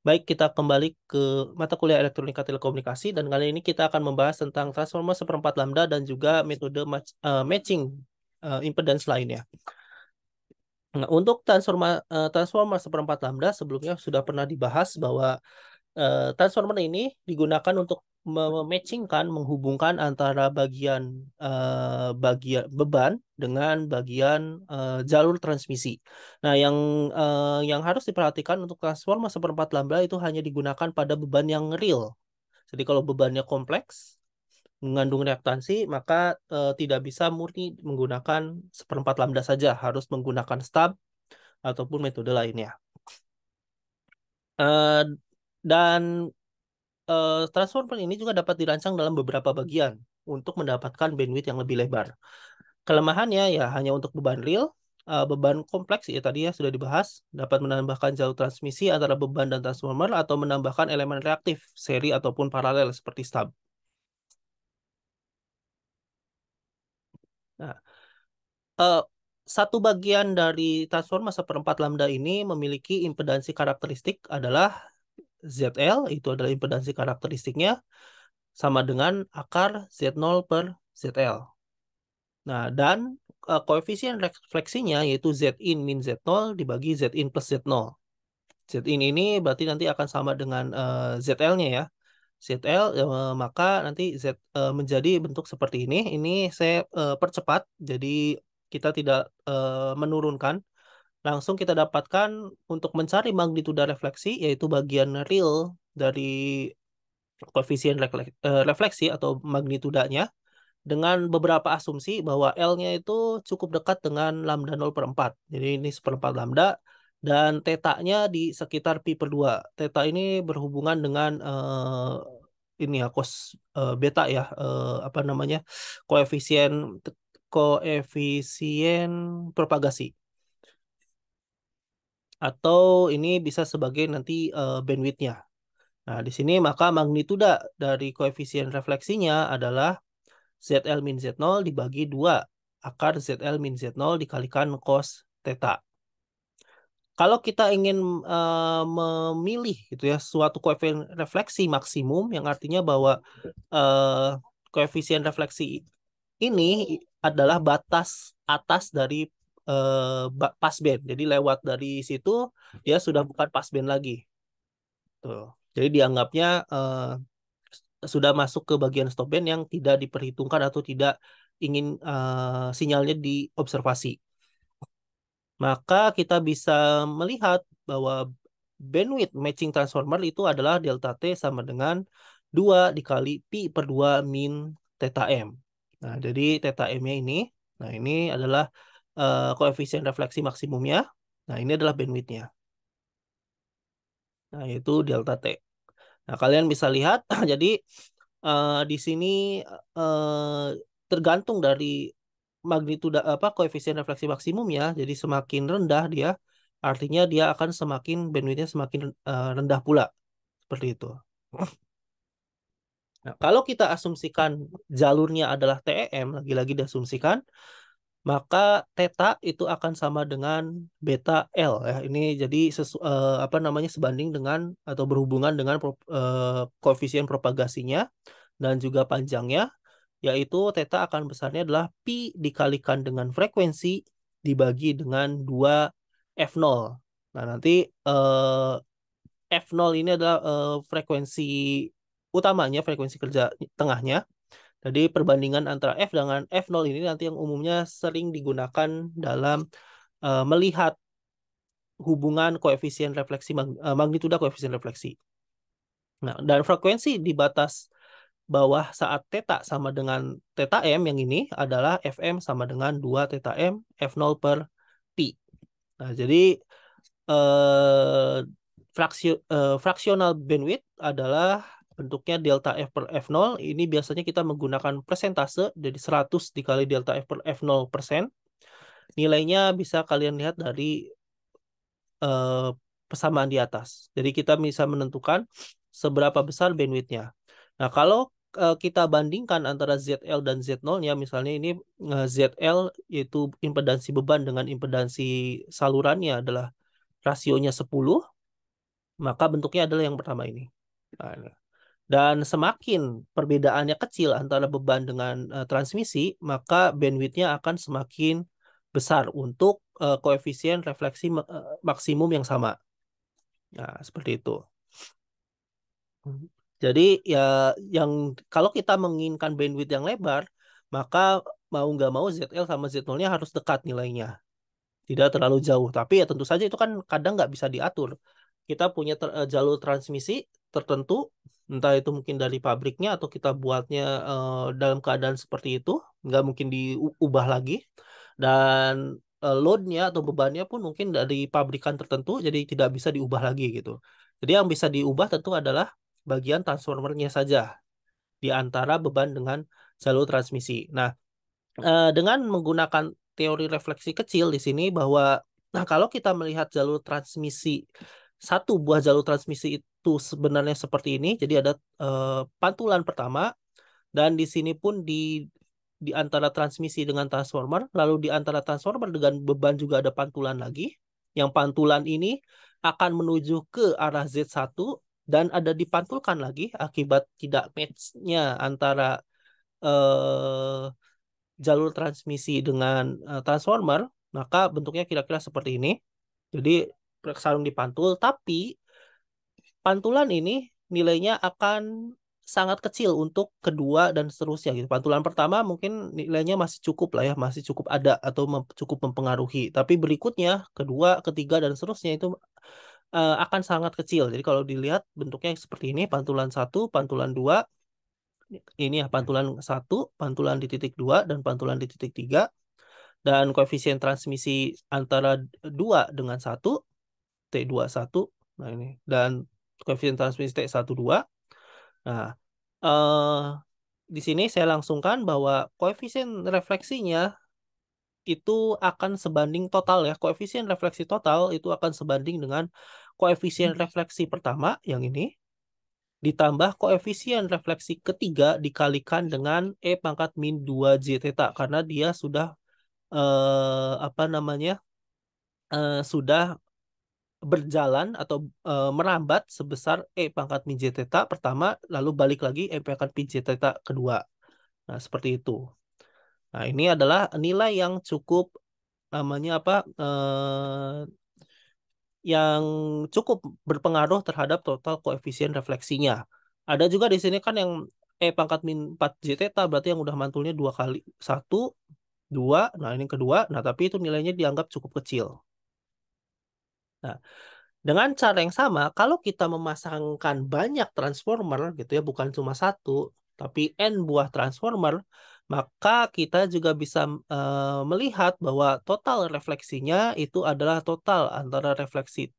Baik, kita kembali ke mata kuliah elektronika telekomunikasi dan kali ini kita akan membahas tentang transformer seperempat lambda dan juga metode matching impedance lainnya. Nah, untuk transformer seperempat lambda sebelumnya sudah pernah dibahas bahwa transformer ini digunakan untuk mematchingkan, menghubungkan antara bagian beban dengan bagian jalur transmisi. Nah, yang harus diperhatikan untuk transformer seperempat lambda itu hanya digunakan pada beban yang real. Jadi kalau bebannya kompleks, mengandung reaktansi, maka tidak bisa murni menggunakan seperempat lambda saja, harus menggunakan stub ataupun metode lainnya. Eh, dan transformer ini juga dapat dirancang dalam beberapa bagian untuk mendapatkan bandwidth yang lebih lebar. Kelemahannya ya hanya untuk beban real, beban kompleks ya tadi ya sudah dibahas, dapat menambahkan jalur transmisi antara beban dan transformer atau menambahkan elemen reaktif, seri ataupun paralel seperti stub. Nah, eh, satu bagian dari transformer seperempat lambda ini memiliki impedansi karakteristik adalah ZL, itu adalah impedansi karakteristiknya, sama dengan akar Z0 per ZL. Nah, dan koefisien refleksinya yaitu Zin min Z0 dibagi Zin plus Z0. Zin ini berarti nanti akan sama dengan ZL-nya ya. ZL maka nanti Z menjadi bentuk seperti ini. Ini saya percepat jadi kita tidak menurunkan. Langsung kita dapatkan untuk mencari magnitudo refleksi yaitu bagian real dari koefisien refleksi atau magnitudanya dengan beberapa asumsi bahwa L-nya itu cukup dekat dengan lambda 0/4. Jadi ini seperempat lambda dan tetanya di sekitar pi per 2. Teta ini berhubungan dengan ini ya cos beta ya apa namanya koefisien koefisien propagasi atau ini bisa sebagai nanti bandwidth-nya. Nah, di sini maka magnituda dari koefisien refleksinya adalah ZL min Z0 dibagi 2 akar ZL min Z0 dikalikan cos theta. Kalau kita ingin memilih gitu ya suatu koefisien refleksi maksimum yang artinya bahwa uh, koefisien refleksi ini adalah batas atas dari passband. Jadi lewat dari situ dia sudah bukan passband lagi. Tuh. Jadi dianggapnya sudah masuk ke bagian stop band yang tidak diperhitungkan atau tidak ingin sinyalnya diobservasi. Maka kita bisa melihat bahwa bandwidth matching transformer itu adalah delta T sama dengan 2 dikali pi per 2 min theta M. Nah, jadi theta M-nya ini, nah ini adalah koefisien refleksi maksimumnya. Nah, ini adalah bandwidth-nya. Nah, itu delta T. Nah, kalian bisa lihat, jadi di sini eh, tergantung dari magnitudo apa koefisien refleksi maksimum ya. Jadi semakin rendah dia, artinya dia akan semakin bandwidthnya semakin rendah pula seperti itu. Nah, kalau kita asumsikan jalurnya adalah TEM, lagi-lagi diasumsikan, maka theta itu akan sama dengan beta L ya. Ini jadi apa namanya sebanding dengan atau berhubungan dengan koefisien propagasinya dan juga panjangnya, yaitu theta akan besarnya adalah pi dikalikan dengan frekuensi dibagi dengan 2 F0. Nah, nanti F0 ini adalah frekuensi utamanya, frekuensi kerja tengahnya. Jadi perbandingan antara F dengan F0 ini nanti yang umumnya sering digunakan dalam melihat hubungan koefisien refleksi magnitudo koefisien refleksi. Nah, dan frekuensi di batas bawah saat theta sama dengan theta M yang ini adalah Fm sama dengan 2 theta M F0 per pi. Nah, jadi eh, fraksional bandwidth adalah bentuknya delta F per F0. Ini biasanya kita menggunakan persentase, jadi 100 dikali delta F per F0%. Nilainya bisa kalian lihat dari eh, persamaan di atas. Jadi kita bisa menentukan seberapa besar bandwidthnya. Nah, kalau kita bandingkan antara ZL dan Z0-nya, misalnya ini ZL yaitu impedansi beban dengan impedansi salurannya adalah rasionya 10, maka bentuknya adalah yang pertama ini. Nah, ini. Dan semakin perbedaannya kecil antara beban dengan transmisi, maka bandwidth-nya akan semakin besar untuk koefisien refleksi maksimum yang sama. Nah, seperti itu. Jadi ya yang kalau kita menginginkan bandwidth yang lebar, maka mau nggak mau ZL sama Z0-nya harus dekat nilainya. Tidak terlalu jauh. Tapi ya tentu saja itu kan kadang nggak bisa diatur. Kita punya jalur transmisi tertentu, entah itu mungkin dari pabriknya atau kita buatnya dalam keadaan seperti itu, nggak mungkin diubah lagi. Dan load-nya atau bebannya pun mungkin dari pabrikan tertentu, jadi tidak bisa diubah lagi gitu. Jadi yang bisa diubah tentu adalah bagian transformernya saja di antara beban dengan jalur transmisi. Nah, dengan menggunakan teori refleksi kecil di sini bahwa nah kalau kita melihat jalur transmisi satu buah jalur transmisi itu sebenarnya seperti ini, jadi ada pantulan pertama dan di sini pun di antara transmisi dengan transformer, lalu di antara transformer dengan beban juga ada pantulan lagi. Yang pantulan ini akan menuju ke arah Z1 dan ada dipantulkan lagi akibat tidak match-nya antara eh, jalur transmisi dengan transformer, maka bentuknya kira-kira seperti ini. Jadi sarung dipantul, tapi pantulan ini nilainya akan sangat kecil untuk kedua dan seterusnya gitu. Pantulan pertama mungkin nilainya masih cukup lah ya, masih cukup ada atau cukup mempengaruhi. Tapi berikutnya, kedua, ketiga dan seterusnya itu akan sangat kecil. Jadi kalau dilihat bentuknya seperti ini, pantulan satu, pantulan dua, ini ya pantulan satu, pantulan di titik dua dan pantulan di titik tiga. Dan koefisien transmisi antara 2 dengan 1 T21. Nah ini. Dan koefisien transmisi T12. Nah, eh, di sini saya langsungkan bahwa koefisien refleksinya itu akan sebanding total ya. Koefisien refleksi total itu akan sebanding dengan koefisien refleksi pertama yang ini ditambah koefisien refleksi ketiga dikalikan dengan E pangkat min 2 J theta karena dia sudah apa namanya sudah berjalan atau merambat sebesar E pangkat min J theta pertama, lalu balik lagi E pangkat min J theta kedua. Nah, seperti itu. Nah, ini adalah nilai yang cukup namanya apa? Yang cukup berpengaruh terhadap total koefisien refleksinya. Ada juga di sini kan yang E pangkat min 4 J theta berarti yang udah mantulnya dua kali. Satu, dua, nah ini kedua. Nah, tapi itu nilainya dianggap cukup kecil. Nah, dengan cara yang sama, kalau kita memasangkan banyak transformer gitu ya, bukan cuma satu, tapi N buah transformer, maka kita juga bisa melihat bahwa total refleksinya itu adalah total antara refleksi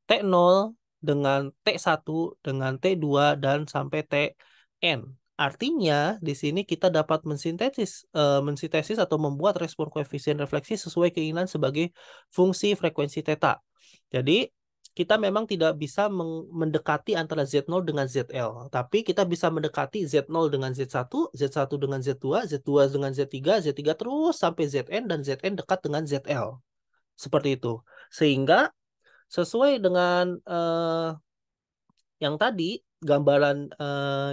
T0 dengan T1 dengan T2 dan sampai Tn. Artinya di sini kita dapat mensintesis atau membuat respon koefisien refleksi sesuai keinginan sebagai fungsi frekuensi theta. Jadi kita memang tidak bisa mendekati antara Z0 dengan ZL, tapi kita bisa mendekati Z0 dengan Z1, Z1 dengan Z2, Z2 dengan Z3, Z3 terus sampai Zn dan Zn dekat dengan ZL. Seperti itu. Sehingga sesuai dengan yang tadi, gambaran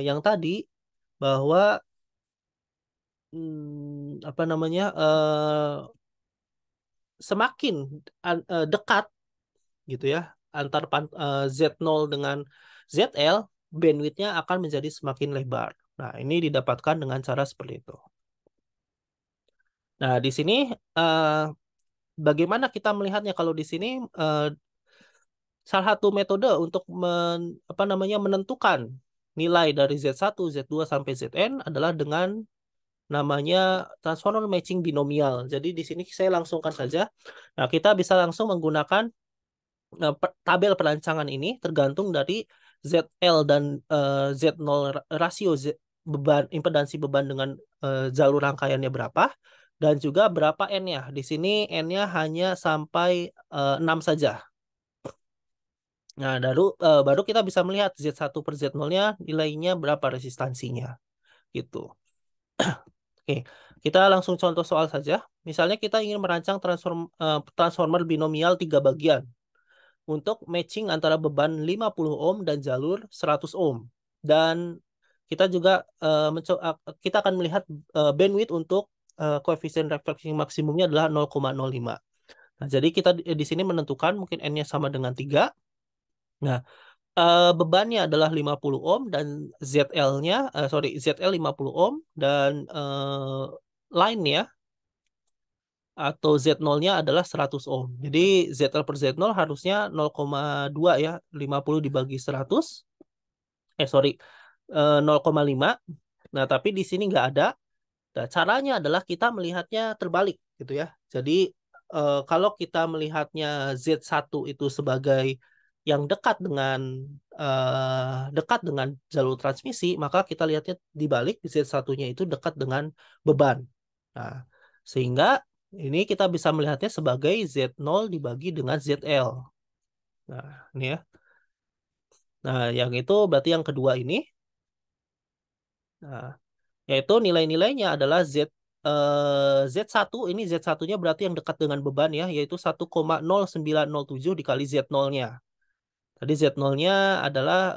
yang tadi bahwa apa namanya semakin dekat gitu ya antar Z0 dengan ZL, bandwidth-nya akan menjadi semakin lebar. Nah, ini didapatkan dengan cara seperti itu. Nah, di sini bagaimana kita melihatnya kalau di sini salah satu metode untuk apa namanya menentukan nilai dari Z1, Z2 sampai Zn adalah dengan namanya transformer matching binomial. Jadi di sini saya langsungkan saja. Nah, kita bisa langsung menggunakan tabel perancangan ini tergantung dari ZL dan Z0 rasio beban impedansi beban dengan jalur rangkaiannya berapa dan juga berapa N-nya. Di sini N-nya hanya sampai 6 saja. Nah, baru kita bisa melihat Z1 per Z0-nya nilainya berapa resistansinya gitu. Oke, kita langsung contoh soal saja. Misalnya kita ingin merancang transformer binomial 3 bagian. untuk matching antara beban 50 ohm dan jalur 100 ohm. Dan kita juga kita akan melihat bandwidth untuk koefisien refleksi maksimumnya adalah 0,05. Nah, jadi kita di sini menentukan mungkin N-nya sama dengan 3. Nah, bebannya adalah 50 ohm dan ZL 50 ohm dan line-nya atau Z0-nya adalah 100 ohm. Jadi ZL per Z0 harusnya 0,2 ya, 50 dibagi 100. 0,5. Nah, tapi di sini nggak ada. Nah, caranya adalah kita melihatnya terbalik gitu ya. Jadi kalau kita melihatnya Z1 itu sebagai yang dekat dengan jalur transmisi, maka kita lihatnya dibalik, Z1-nya itu dekat dengan beban. Nah, sehingga ini kita bisa melihatnya sebagai Z0 dibagi dengan ZL. Nah, ini ya. Nah, yang itu berarti yang kedua ini. Nah, yaitu nilai-nilainya adalah Z1 ini Z1-nya berarti yang dekat dengan beban ya, yaitu 1,0907 dikali Z0-nya. Tadi Z0-nya adalah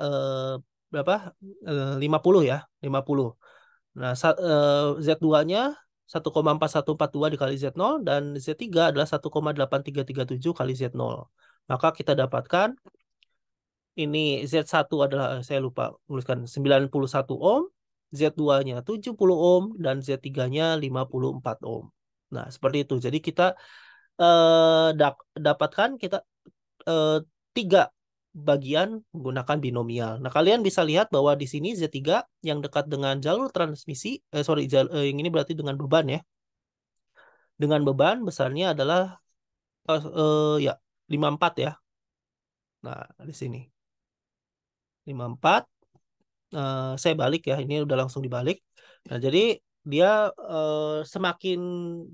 berapa? 50 ya, 50. Nah, Z2-nya 1,4142 dikali Z0 dan Z3 adalah 1,8337 kali Z0. Maka kita dapatkan ini Z1 adalah, saya lupa tuliskan, 91 ohm, Z2-nya 70 ohm, dan Z3-nya 54 ohm. Nah, seperti itu. Jadi kita dapatkan kita eh, tiga bagian menggunakan binomial. Nah, kalian bisa lihat bahwa di sini Z3 yang dekat dengan jalur transmisi, yang ini berarti dengan beban ya. Dengan beban besarnya adalah ya 54 ya. Nah, di sini 54. Saya balik ya, ini udah langsung dibalik. Nah, jadi dia semakin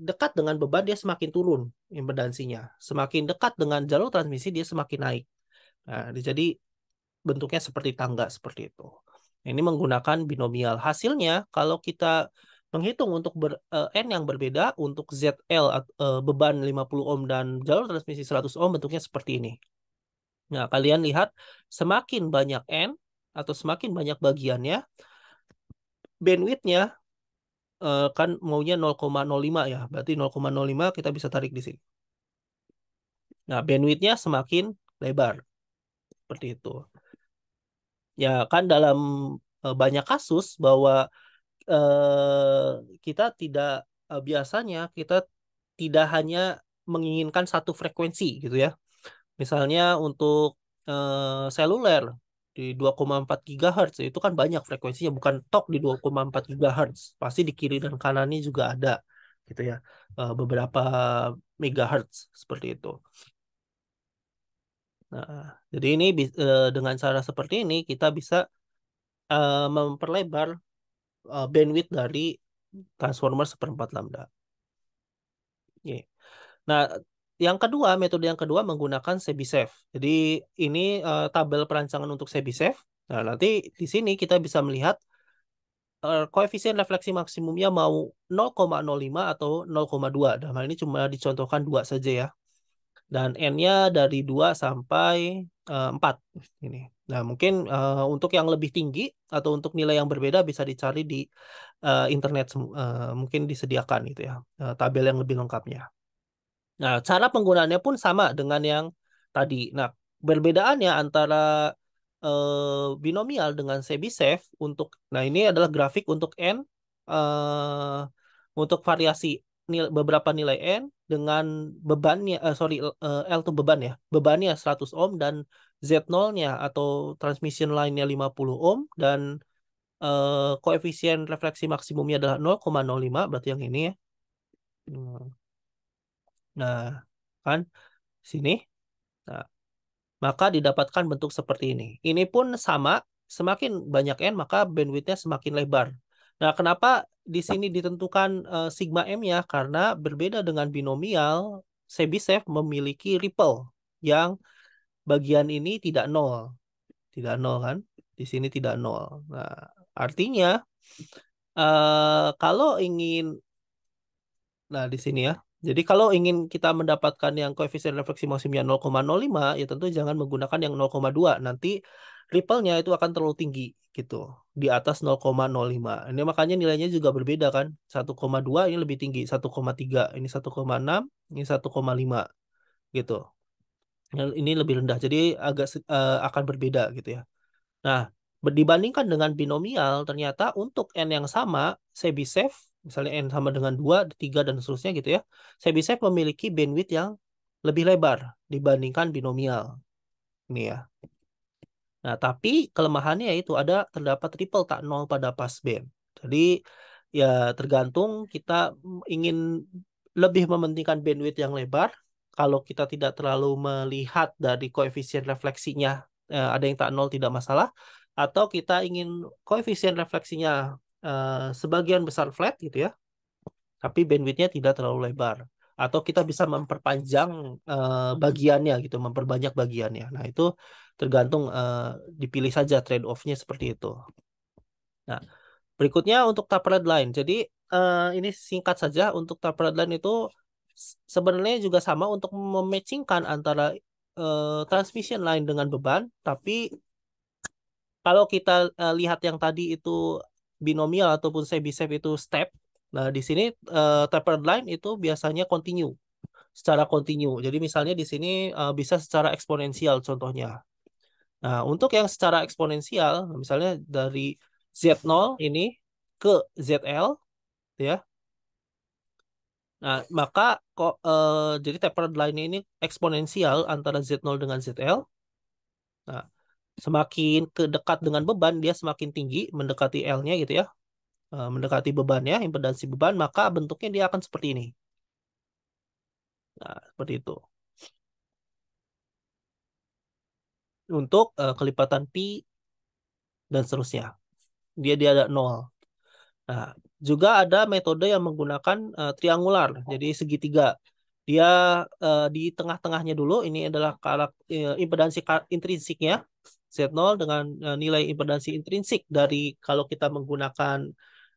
dekat dengan beban dia semakin turun impedansinya. Semakin dekat dengan jalur transmisi dia semakin naik. Nah, jadi bentuknya seperti tangga seperti itu. Ini menggunakan binomial. Hasilnya kalau kita menghitung untuk N yang berbeda untuk ZL beban 50 ohm dan jalur transmisi 100 ohm bentuknya seperti ini. Nah, kalian lihat semakin banyak N atau semakin banyak bagiannya, bandwidth-nya kan maunya 0,05 ya. Berarti 0,05 kita bisa tarik di sini. Nah, bandwidth-nya semakin lebar. Seperti itu. Ya, kan dalam banyak kasus bahwa kita tidak biasanya kita tidak hanya menginginkan satu frekuensi gitu ya. Misalnya untuk seluler di 2,4 GHz itu kan banyak frekuensinya, bukan tok di 2,4 GHz. Pasti di kiri dan kanannya juga ada gitu ya. Beberapa megahertz seperti itu. Nah, jadi ini dengan cara seperti ini kita bisa memperlebar bandwidth dari transformer seperempat lambda. Oke. Nah, metode yang kedua menggunakan Chebyshev. Jadi ini tabel perancangan untuk Chebyshev. Nah, nanti di sini kita bisa melihat koefisien refleksi maksimumnya mau 0,05 atau 0,2. Dalam hal ini cuma dicontohkan 2 saja ya. Dan N-nya dari 2 sampai 4. Ini. Nah, mungkin untuk yang lebih tinggi atau untuk nilai yang berbeda bisa dicari di internet, mungkin disediakan gitu ya, tabel yang lebih lengkapnya. Nah, cara penggunaannya pun sama dengan yang tadi. Nah, perbedaannya antara binomial dengan Chebyshev nah ini adalah grafik untuk N, eh, untuk variasi beberapa nilai N dengan bebannya, L itu beban ya, bebannya 100 ohm dan Z0-nya atau transmission line-nya 50 ohm dan koefisien refleksi maksimumnya adalah 0,05, berarti yang ini ya. Nah, kan sini. Nah, maka didapatkan bentuk seperti ini. Ini pun sama, semakin banyak N maka bandwidth-nya semakin lebar. Nah, kenapa di sini ditentukan sigma M-nya? Karena berbeda dengan binomial, Chebyshev memiliki ripple yang bagian ini tidak nol. Tidak nol kan? Di sini tidak nol. Nah, artinya kalau ingin, nah di sini ya, Jadi kalau ingin kita mendapatkan yang koefisien refleksi maksimumnya 0,05, ya tentu jangan menggunakan yang 0,2. Nanti ripple-nya itu akan terlalu tinggi gitu, di atas 0,05. Ini makanya nilainya juga berbeda kan. 1,2 ini lebih tinggi, 1,3 ini 1,6, ini 1,5 gitu. Ini lebih rendah. Jadi akan berbeda gitu ya. Nah, dibandingkan dengan binomial, ternyata untuk n yang sama, Chebyshev, misalnya n sama dengan 2, 3, dan seterusnya gitu ya, Chebyshev memiliki bandwidth yang lebih lebar dibandingkan binomial. Ini ya. Nah, tapi kelemahannya itu terdapat triple tak nol pada passband. Jadi, ya tergantung kita ingin lebih mementingkan bandwidth yang lebar. Kalau kita tidak terlalu melihat dari koefisien refleksinya, ada yang tak nol tidak masalah. Atau kita ingin koefisien refleksinya sebagian besar flat gitu ya, tapi bandwidthnya tidak terlalu lebar. Atau kita bisa memperpanjang bagiannya gitu, memperbanyak bagiannya. Nah, itu tergantung dipilih saja trade-off-nya seperti itu. Nah, berikutnya untuk tapered line. Jadi ini singkat saja untuk tapered line itu sebenarnya juga sama untuk mematchingkan antara transmission line dengan beban, tapi kalau kita lihat yang tadi itu binomial ataupun Chebyshev itu step. Nah, di sini tapered line itu biasanya continue, secara continue. Jadi misalnya di sini bisa secara eksponensial contohnya. Nah, untuk yang secara eksponensial, misalnya dari Z0 ini ke ZL ya. Nah, maka kok jadi tapered line ini eksponensial antara Z0 dengan ZL. Nah, semakin ke dekat dengan beban dia semakin tinggi mendekati L-nya gitu ya. Mendekati bebannya, impedansi beban, maka bentuknya dia akan seperti ini. Nah, seperti itu. Untuk kelipatan pi dan seterusnya. Dia ada 0. Nah, juga ada metode yang menggunakan triangular, jadi segitiga. Dia di tengah-tengahnya dulu, ini adalah impedansi intrinsiknya, Z0 dengan nilai impedansi intrinsik dari kalau kita menggunakan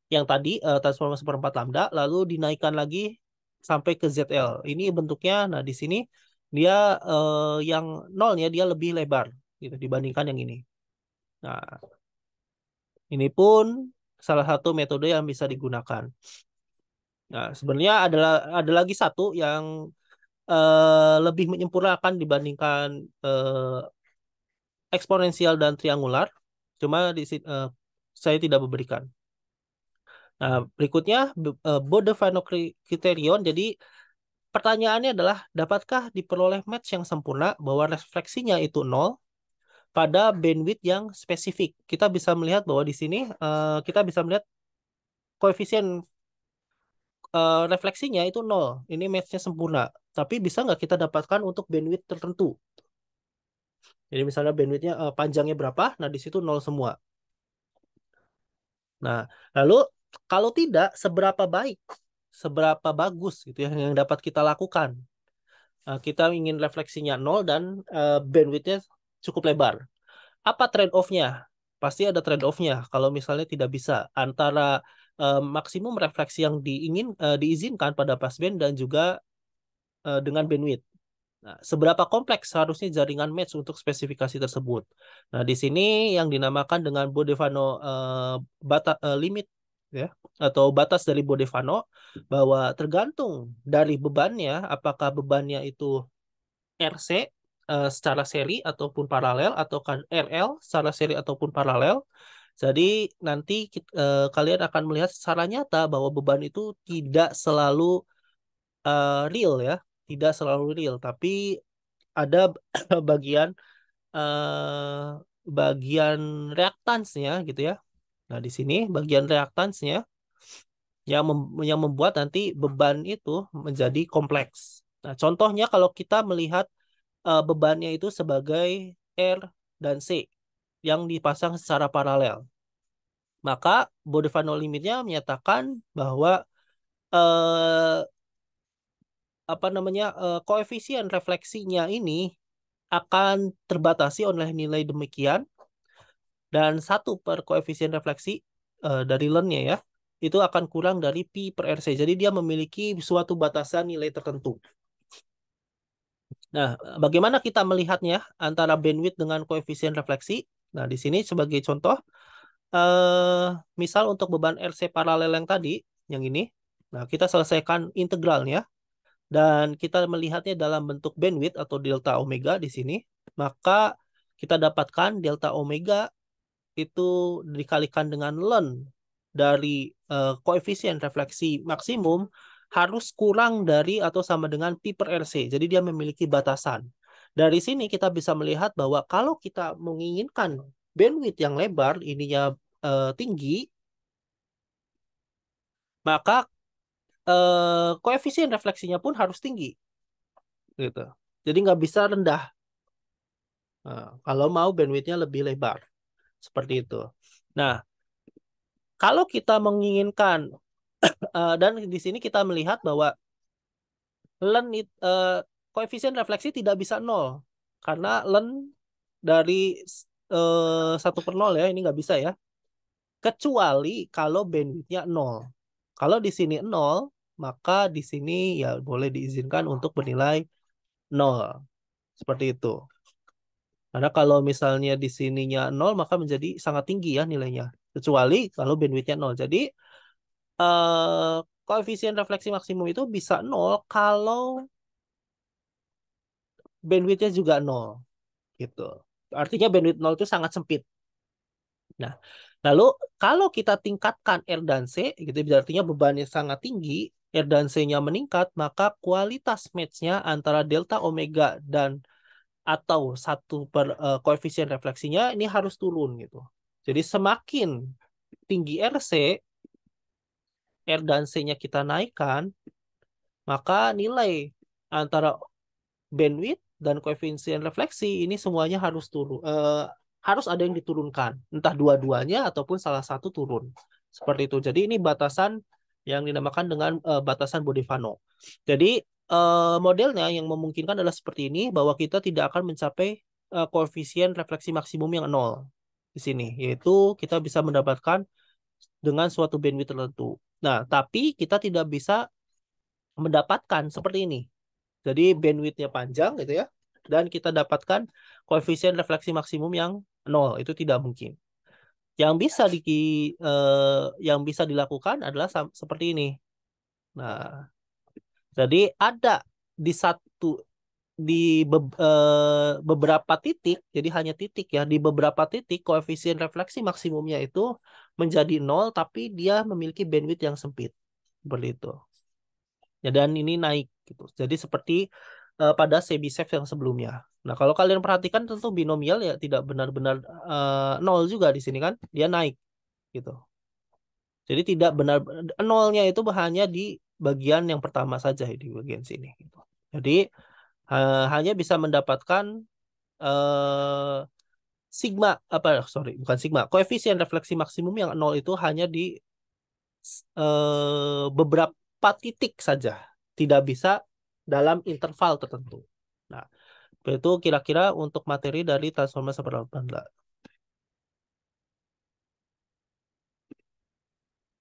yang tadi transformasi seperempat lambda, lalu dinaikkan lagi sampai ke ZL. Ini bentuknya, nah di sini dia yang nolnya dia lebih lebar gitu dibandingkan yang ini. Nah, ini pun salah satu metode yang bisa digunakan. Nah, sebenarnya ada lagi satu yang lebih menyempurnakan dibandingkan eksponensial dan triangular. Cuma saya tidak memberikan. Nah, berikutnya Bode-Vanno criterion. Jadi pertanyaannya adalah, dapatkah diperoleh match yang sempurna bahwa refleksinya itu nol pada bandwidth yang spesifik? Kita bisa melihat bahwa di sini kita bisa melihat koefisien refleksinya itu nol. Ini matchnya sempurna. Tapi bisa nggak kita dapatkan untuk bandwidth tertentu? Jadi misalnya bandwidthnya panjangnya berapa, nah di situ nol semua. Nah, lalu kalau tidak, seberapa baik, seberapa bagus gitu ya yang dapat kita lakukan? Kita ingin refleksinya nol dan bandwidthnya cukup lebar. Apa trade-off-nya? Pasti ada trade-off-nya. Kalau misalnya tidak bisa antara maksimum refleksi yang diizinkan pada passband dan juga dengan bandwidth. Nah, seberapa kompleks seharusnya jaringan match untuk spesifikasi tersebut? Nah, di sini yang dinamakan dengan Bode-Vanno limit ya, atau batas dari Bode-Vanno, bahwa tergantung dari bebannya, apakah bebannya itu RC secara seri ataupun paralel, atau kan RL secara seri ataupun paralel. Jadi nanti kalian akan melihat secara nyata bahwa beban itu tidak selalu real ya, tidak selalu real, tapi ada bagian eh, bagian reaktansnya gitu ya. Nah, di sini bagian reaktansnya yang membuat nanti beban itu menjadi kompleks. Nah, contohnya kalau kita melihat bebannya itu sebagai R dan C yang dipasang secara paralel, maka Bode-Vanno limitnya menyatakan bahwa eh, koefisien refleksinya ini akan terbatasi oleh nilai demikian, dan satu per koefisien refleksi dari learn-nya ya. itu akan kurang dari pi per RC. Jadi dia memiliki suatu batasan nilai tertentu. Nah, bagaimana kita melihatnya antara bandwidth dengan koefisien refleksi? Nah, di sini sebagai contoh, misal untuk beban RC paralel yang tadi, yang ini, nah kita selesaikan integralnya, dan kita melihatnya dalam bentuk bandwidth atau delta omega di sini, maka kita dapatkan delta omega itu dikalikan dengan ln dari koefisien refleksi maksimum harus kurang dari atau sama dengan pi per RC. Jadi dia memiliki batasan. Dari sini kita bisa melihat bahwa kalau kita menginginkan bandwidth yang lebar, ininya tinggi, maka koefisien refleksinya pun harus tinggi. Gitu. Jadi nggak bisa rendah. Nah, kalau mau bandwidthnya lebih lebar. Seperti itu. Nah, kalau kita menginginkan, dan di sini kita melihat bahwa koefisien refleksi tidak bisa nol. Karena ln dari 1/0 ya, ini nggak bisa ya. Kecuali kalau bandwidthnya nol. Kalau di sini nol, maka di sini ya boleh diizinkan untuk bernilai nol. Seperti itu. Karena kalau misalnya di sininya nol, maka menjadi sangat tinggi ya nilainya. Kecuali kalau bandwidthnya nol. Jadi eh, koefisien refleksi maksimum itu bisa nol kalau bandwidthnya juga nol. Gitu. Artinya bandwidth nol itu sangat sempit. Nah, lalu kalau kita tingkatkan R dan C, gitu artinya bebannya sangat tinggi, R dan C-nya meningkat, maka kualitas match-nya antara delta omega dan atau koefisien refleksinya ini harus turun gitu. Jadi semakin tinggi RC, R dan C-nya kita naikkan, maka nilai antara bandwidth dan koefisien refleksi ini semuanya harus turun, harus ada yang diturunkan, entah dua-duanya ataupun salah satu turun. Seperti itu. Jadi ini batasan yang dinamakan dengan batasan Bodevano. Jadi modelnya yang memungkinkan adalah seperti ini, bahwa kita tidak akan mencapai koefisien refleksi maksimum yang nol di sini, yaitu kita bisa mendapatkan dengan suatu bandwidth tertentu. Nah, tapi kita tidak bisa mendapatkan seperti ini. Jadi bandwidthnya panjang gitu ya, dan kita dapatkan koefisien refleksi maksimum yang nol, itu tidak mungkin. Yang bisa yang bisa dilakukan adalah seperti ini. Nah, jadi ada di beberapa titik, jadi hanya titik ya, di beberapa titik koefisien refleksi maksimumnya itu menjadi nol, tapi dia memiliki bandwidth yang sempit. Seperti itu. Ya, dan ini naik gitu. Jadi seperti pada Chebyshev yang sebelumnya. Nah, kalau kalian perhatikan tentu binomial ya tidak benar-benar nol juga di sini kan, dia naik gitu. Jadi tidak benar, nolnya itu hanya di bagian yang pertama saja, di bagian sini gitu. Jadi hanya bisa mendapatkan eh, sigma apa sorry bukan sigma, koefisien refleksi maksimum yang nol itu hanya di beberapa titik saja, tidak bisa dalam interval tertentu. Nah, itu kira-kira untuk materi dari transformasi